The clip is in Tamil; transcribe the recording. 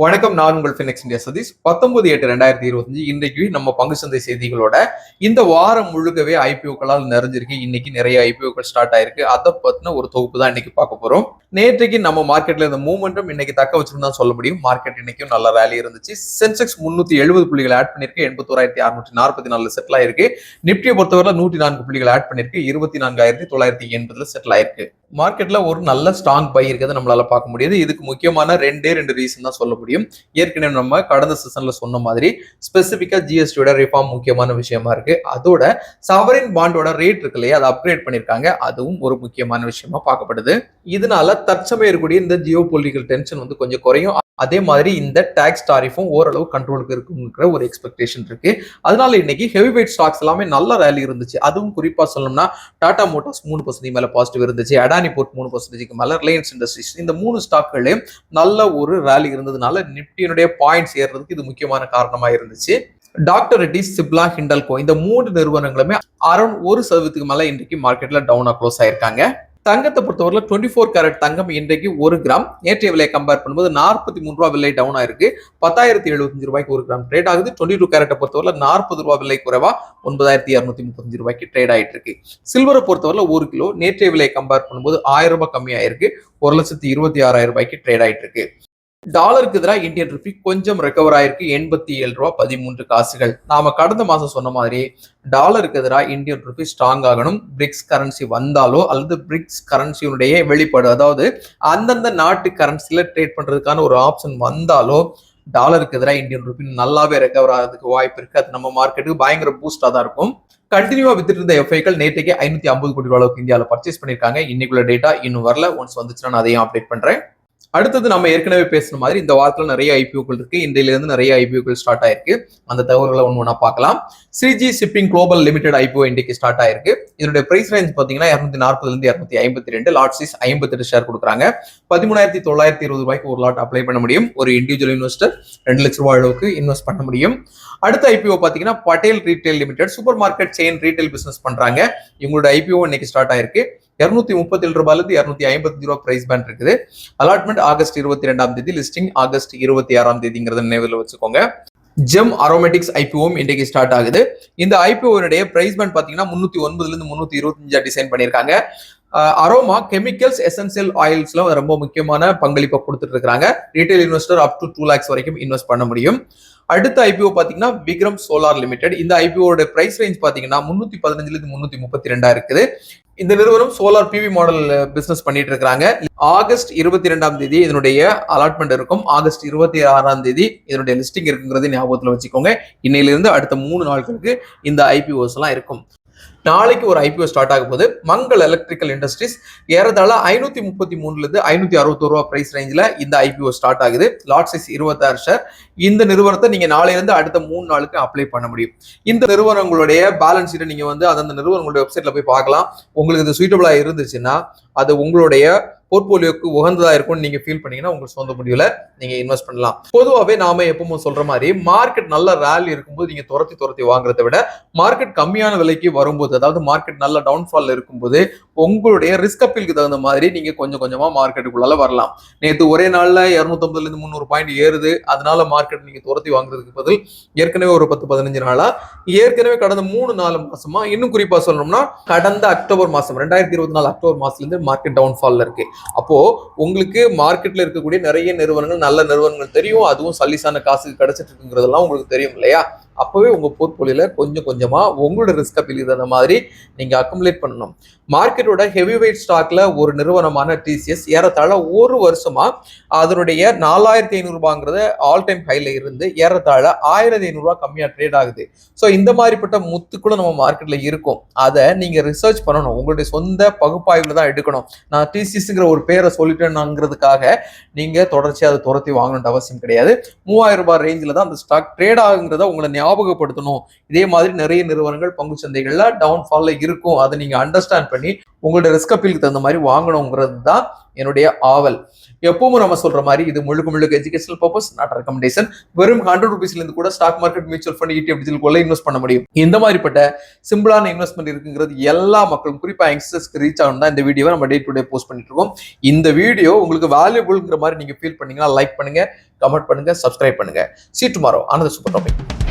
வணக்கம். நான் உங்கள் ஃபினிக்ஸ் இந்தியா சதீஷ். 19/8/2025 இன்றைக்கு நம்ம பங்கு சந்தை செய்திகளோட இந்த வாரம் முழுக்கவே ஐபிஓக்களால் நிறைஞ்சிருக்கு. இன்னைக்கு நிறைய ஐபிஓக்கள் ஸ்டார்ட் ஆயிருக்கு. அதை பத்தின ஒரு தொகுப்பு தான் இன்னைக்கு பார்க்க போறோம். நேற்றைக்கு நம்ம மார்க்கெட்ல இந்த மூவ்மெண்ட்டும் இன்னைக்கு தக்க வச்சிருந்தா சொல்ல முடியும். மார்க்கெட் இன்னைக்கும் நல்ல ரேலி இருந்துச்சு. சென்செக்ஸ் 370 புள்ளிகள் ஆட் பண்ணிருக்கு, 81,644 செட்டில் ஆயிருக்கு. நிப்டியை பொறுத்தவரை 104 புள்ளிகள் ஆட் பண்ணிருக்கு, 24,980 செட்டில் ஆயிருக்கு. மார்க்கெட்ல ஒரு நல்ல ஸ்ட்ராங் பை இருக்கிறது நம்மளால பார்க்க முடியுது. இதுக்கு முக்கியமான ரெண்டு ரீசன் தான் சொல்ல முடியும். ஏற்கனவே நம்ம கடந்த சீசன்ல சொன்ன மாதிரி ஸ்பெசிபிக்கா ஜிஎஸ்டியோட ரிஃபார்ம் முக்கியமான விஷயமா இருக்கு. அதோட சவரின் பாண்டோட ரேட் இருக்கு இல்லையா, அதை அப்கிரேட் பண்ணிருக்காங்க. அதுவும் ஒரு முக்கியமான விஷயமா பார்க்கப்படுது. இதனால தற்சமயம் இருக்கக்கூடிய இந்த ஜியோ பொலிட்டிக்கல் டென்ஷன் வந்து கொஞ்சம் குறையும். அதே மாதிரி இந்த டாக்ஸ் டாரிஃபும் ஓரளவு கண்ட்ரோலுக்கு இருக்குங்கிற ஒரு எக்ஸ்பெக்டேஷன் இருக்கு. அதனால இன்னைக்கு ஹெவி வெயிட் ஸ்டாக்ஸ் எல்லாமே நல்ல ரேலி இருந்துச்சு. அதுவும் குறிப்பா சொல்லணும்னா டாடா மோட்டார்ஸ் 3% மேல பாசிட்டிவ் இருந்துச்சு, அடானி போர்ட் 3% மேல, ரிலையன்ஸ் இண்டஸ்ட்ரீஸ், இந்த 3 ஸ்டாக்குகளே நல்ல ஒரு ரேலி இருந்ததுனால நிப்டியினுடைய பாயிண்ட்ஸ் ஏறதுக்கு இது முக்கியமான காரணமா இருந்துச்சு. டாக்டர் ரெட்டிஸ், சிப்லா, ஹிண்டல்கோ இந்த 3 நிறுவனங்களுமே அரௌண்ட் 1% மேல இன்றைக்கு மார்க்கெட்ல டவுனா க்ளோஸ் ஆயிருக்காங்க. தங்கத்தை பொறுத்தவரை 24 கேரட் தங்கம் இன்றைக்கு 1 கிராம் நேற்றைய விலையை கம்பேர் பண்ணும்போது 43 ரூபாய் விலை டவுன் ஆயிருக்கு. 10,075 ரூபாய்க்கு 1 கிராம் ட்ரேட் ஆகுது. 22 கேரட்டை பொறுத்தவரை 40 ரூபாய் விலை குறைவா 9,235 ரூபாய்க்கு ட்ரேட் ஆயிட்டு இருக்கு. சில்வரை பொறுத்தவரை 1 கிலோ நேற்றைய விலையை கம்பேர் பண்ணும்போது 1000 ரூபாய் கம்மியாயிருக்கு. 1,26,000 ரூபாய்க்கு ட்ரேட் ஆயிட்டு இருக்கு. டாலருக்கு எதிராக இந்தியன் ருபி கொஞ்சம் ரெக்கவர் ஆயிருக்கு. 87 ரூபாய் 13 காசுகள். நாம கடந்த மாசம் சொன்ன மாதிரி டாலருக்கு எதிராக இந்தியன் ருபி ஸ்ட்ராங் ஆகணும். பிரிக்ஸ் கரன்சி வந்தாலோ அல்லது பிரிக்ஸ் கரன்சியுடைய வெளிப்பாடு, அதாவது அந்தந்த நாட்டு கரன்சில ட்ரேட் பண்றதுக்கான ஒரு ஆப்ஷன் வந்தாலோ டாலருக்கு எதிராக இந்தியன் ருபி நல்லாவே ரெக்கவர் ஆகிறதுக்கு வாய்ப்பு இருக்கு. அது நம்ம மார்க்கெட்டுக்கு பயங்கர பூஸ்டா தான் இருக்கும். கண்டினியூவா வித்துட்டு இருந்த எஃப்ஐக்கள் நேற்றைக்கு 550 கோடி அளவுக்கு இந்தியாவில் பர்ச்சேஸ் பண்ணிருக்காங்க. இன்னைக்குள்ள டேட்டா இன்னும் வரல. ஒன்ஸ் வந்துச்சுன்னா நான் அதையும் அப்டேட் பண்றேன். அடுத்தது நம்ம ஏற்கனவே பேசுன மாதிரி இந்த வாரத்துல நிறைய ஐபிஓக்கள் இருக்கு. இன்றையில இருந்து நிறைய ஐபிஓக்கள் ஸ்டார்ட் ஆயிருக்கு. அந்த தகவல்களை ஒண்ணா பார்க்கலாம். CG shipping global limited IPO இன்றைக்கு ஸ்டார்ட் ஆயிருக்கு. இதனுடைய பிரைஸ் ரேஞ்ச் பாத்தீங்கன்னா 240 இருந்து 252. லாட் சைஸ் 58 ஷேர் கொடுக்குறாங்க. 13,920 ரூபாய்க்கு ஒரு லாட் அப்ளை பண்ண முடியும். ஒரு இண்டிவிஜுவல் இன்வெஸ்டர் 2 லட்சம் ரூபாய் அளவுக்கு இன்வெஸ்ட் பண்ண முடியும். அடுத்த ஐபிஓ பாத்தீங்கன்னா Patel retail limited super market chain retail business பண்றாங்க. இவங்களோட ஐபிஓ இன்னைக்கு ஸ்டார்ட் ஆயிருக்கு. 237 ரூபாயில இருந்து 255 ரூபாய் பிரைஸ் பேண்ட் இருக்குது. அலாட்மெண்ட் ஆகஸ்ட் 22ஆம் தேதி, லிஸ்டிங் ஆகஸ்ட் 26ஆம் தேதிங்கிறத நினைவில் வச்சுக்கோங்க. ஜெம் அரோமேட்டிக்ஸ் ஐபிஓவும் இன்றைக்கு ஸ்டார்ட் ஆகுது. இந்த ஐபிஓனுடைய பிரைஸ் பேண்ட் பாத்தீங்கன்னா 309 இருந்து 325 டிசைன் பண்ணிருக்காங்க. அரோமா கெமிக்கல்ஸ் எசென்சியல் ஆயில்ஸ்ல ரொம்ப முக்கியமான பங்களிப்பை கொடுத்துட்டு இருக்காங்க. Retail investor up to 2 lakhs வரைக்கும் இன்வெஸ்ட் பண்ண முடியும். அடுத்த ஐபிஓ பாத்தீங்கன்னா விக்ரம் சோலார் லிமிடெட். இந்த ஐபிஓட பிரைஸ் ரேஞ்ச் பாத்தீங்கன்னா 315 இருந்து 332 இருக்குது. இந்த நிறுவனம் சோலார் பிவி மாடல் பிசினஸ் பண்ணிட்டு இருக்காங்க. ஆகஸ்ட் 22ஆம் தேதி இதனுடைய அலாட்மெண்ட் இருக்கும். ஆகஸ்ட் 26ஆம் தேதி இதனுடைய லிஸ்டிங் இருக்குங்கிறது ஞாபகத்துல வச்சுக்கோங்க. இன்னையிலிருந்து அடுத்த 3 நாட்களுக்கு இந்த ஐபிஓஸ் எல்லாம் இருக்கும். நாளைக்கு ஒரு ஐபிஓ ஸ்டார்ட் ஆக போது. மங்கள் எலக்ட்ரிக்கல் இண்டஸ்ட்ரீஸ் ஏறதாழ 533 இருந்து 561 ரூபாய் பிரைஸ் ரேஞ்சில் இந்த ஐபிஓ ஸ்டார்ட் ஆகுது. Lot size 26 share. இந்த நிறுவனத்தை நீங்க நாளையிலிருந்து அடுத்த 3 நாளுக்கு அப்ளை பண்ண முடியும். இந்த நிறுவனங்களுடைய பேலன்ஸ் ஷீட்டை நீங்க வந்து அந்த நிறுவனங்களுடைய வெப்சைட்ல போய் பார்க்கலாம். உங்களுக்கு இது சூட்டபிளா இருந்துச்சுன்னா அது உங்களுடைய போர்ட்போலியோக்கு உகந்ததா இருக்கும் நீங்க ஃபீல் பண்ணீங்கன்னா உங்க சொந்த முடிவுல நீங்க இன்வெஸ்ட் பண்ணலாம். பொதுவாகவே நாம எப்பவும் சொல்ற மாதிரி மார்க்கெட் நல்ல ரேலி இருக்கும்போது நீங்க துரத்தி வாங்குறதை விட மார்க்கெட் கம்மியான விலைக்கு வரும்போது, அதாவது மார்க்கெட் நல்ல டவுன்ஃபால் இருக்கும்போது உங்களுடைய ரிஸ்க் அப்பீலுக்கு தகுந்த மாதிரி நீங்க கொஞ்சம் கொஞ்சமா மார்க்கெட்டுக்குள்ளால வரலாம். நேற்று ஒரே நாள்ல 250 இருந்து 300 பாயிண்ட் ஏறுது. அதனால மார்க்கெட் நீங்க துரத்தி வாங்குறதுக்கு பதில் ஏற்கனவே ஒரு 10-15 நாளா, ஏற்கனவே கடந்த 3-4 மாசமா, இன்னும் குறிப்பா சொல்லணும்னா கடந்த அக்டோபர் மாசம் 2024 அக்டோபர் மாசத்துல இருந்து மார்க்கெட் டவுன்ஃபால்ல இருக்கு. அப்போ உங்களுக்கு மார்க்கெட்ல இருக்கக்கூடிய நிறைய நிறுவனங்கள், நல்ல நிறுவனங்கள் தெரியும். அதுவும் சல்லிசான காசுக்கு கிடைச்சிட்டு இருக்குங்கிறதெல்லாம் உங்களுக்கு தெரியும் இல்லையா? அப்பவே உங்க போர்ட்போலியோல கொஞ்சம் கொஞ்சமா உங்களோட ரிஸ்க் அப்பீல் தகுந்த மாதிரி நீங்க அக்குமுலேட் பண்ணணும். மார்க்கெட்டோட ஹெவி வெயிட் ஸ்டாக்ல ஒரு நிறுவனமான டிசிஎஸ் ஏறத்தாழ ஒரு வருஷமா அதனுடைய 4,500 ரூபாங்கிறத ஆல் டைம் ஹைல இருந்து ஏறத்தாழ 1,500 ரூபாய் கம்மியா ட்ரேட் ஆகுது. ஸோ இந்த மாதிரிப்பட்ட முத்துக்குள்ள நம்ம மார்க்கெட்ல இருக்கும். அதை நீங்க ரிசர்ச் பண்ணணும். உங்களுடைய சொந்த பகுப்பாய்வுல தான் எடுக்கணும். நான் டிசிஎஸ்ங்கிற ஒரு பேரை சொல்லிட்டேனாங்கிறதுக்காக நீங்க தொடர்ச்சியா அதை துரத்தி வாங்கணுன்ற அவசியம் கிடையாது. 3,000 ரூபாய் ரேஞ்சில தான் அந்த ஸ்டாக் ட்ரேட் ஆகுங்கிறத உங்களை ஞாபகப்படுத்தணும். இதே மாதிரி நிறைய நிறுவனங்கள் பங்கு சந்தைகள்ல டவுன்ஃபால்ல இருக்கும். அதை நீங்க அண்டர்ஸ்டாண்ட் பண்ணி உங்களோட ரிஸ்க் அப்பீலுக்கு தகுந்த மாதிரி வாங்கணுங்கிறது தான் என்னுடைய ஆவல். எப்பவும் நம்ம சொல்ற மாதிரி இது முழுக்க முழுக்க எஜுகேஷனல் பர்பஸ், நாட் ரெக்கமெண்டேஷன். வெறும் 100 ரூபீஸ்ல இருந்து கூட stock market, mutual fund, ETF digital invest பண்ண முடியும். இந்த மாதிரிப்பட்ட சிம்பிளான இன்வெஸ்ட்மெண்ட் இருக்குங்கிறது எல்லா மக்களும், குறிப்பா யங்ஸ்டர்ஸ்க்கு ரீச் ஆகணும் தான் இந்த வீடியோவை நம்ம டே டு டே போஸ்ட் பண்ணிட்டு இருக்கோம். இந்த வீடியோ உங்களுக்கு வேல்யூபிள்ங்கிற மாதிரி நீங்க ஃபீல் பண்ணீங்கன்னா லைக் பண்ணுங்க, கமெண்ட் பண்ணுங்க, சப்ஸ்கிரைப் பண்ணுங்க. See you tomorrow, another super topic.